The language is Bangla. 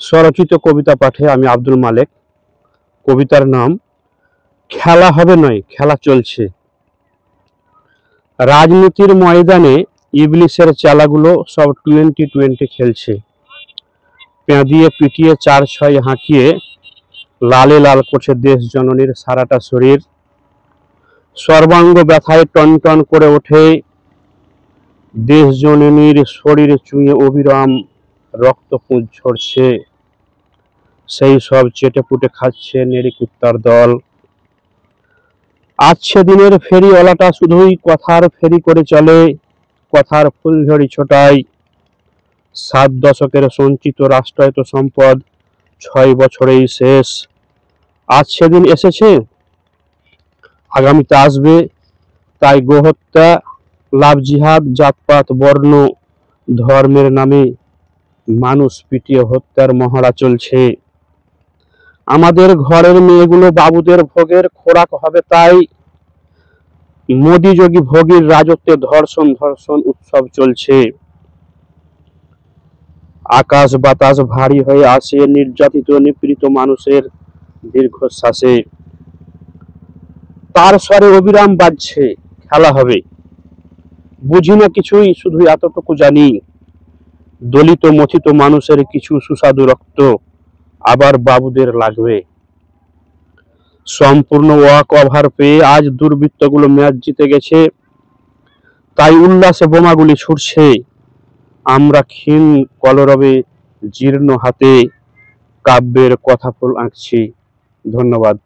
স্বরচিত কবিতা পাঠে আমি আব্দুল মালেক। কবিতার নাম খেলা হবে নয়, খেলা চলছে। রাজনীতির ময়দানে ইবলিসের চেলাগুলো সব 20-20 খেলছে। পেঁদিয়ে পিটিয়ে 4-6 হাঁকিয়ে লালে লাল করছে দেশ জননীর সারাটা শরীর। সর্বাঙ্গ ব্যথায় টনটন করে ওঠে, দেশ জননীর শরীর চুঁয়ে অবিরাম রক্তপুঞ্জ ঝরছে। সেই সব চেটেপুটে খাচ্ছে নেড়ি কুত্তার দল। আজকে দিনের ফেরিওয়ালাটা শুধুই কথার ফেরি করে চলে, কথার ফুলঝড়ি ছোটায়। 7 দশকের সঞ্চিত রাষ্ট্রায়ত্ত সম্পদ 6 বছরেই শেষ। আজ সেদিন এসেছে, আগামীতে আসবে। তাই গোহত্যা, লাভ জিহাদ, জাতপাত, বর্ণ, ধর্মের নামে মানুষ পিটিয়ে হত্যার মহড়া চলছে। আমাদের ঘরের মেয়েগুলো বাবুদের ভোগের খোরাক হবে, তাই মোদি যোগী ভোগীর রাজত্বে ধর্ষণ ধর্ষণ উৎসব চলছে। আকাশ বাতাস ভারী হয়ে আসে নির্যাতিত নিপীড়িত মানুষের দীর্ঘশ্বাসে। তার স্বরে অবিরাম বাজছে, খেলা হবে। বুঝি না কিছুই, শুধু এতটুকু জানি, দলিত মথিত মানুষের কিছু সুস্বাদু রক্ত আবার বাবুদের লাগবে। সম্পূর্ণ ওয়াক ওভার পেয়ে আজ দুর্বৃত্তগুলো ম্যাচ জিতে গেছে, তাই উল্লাসে বোমাগুলি ছুটছে। আমরা ক্ষীণ কলরবে জীর্ণ হাতে কাব্যের কথাফুল আঁকছি। ধন্যবাদ।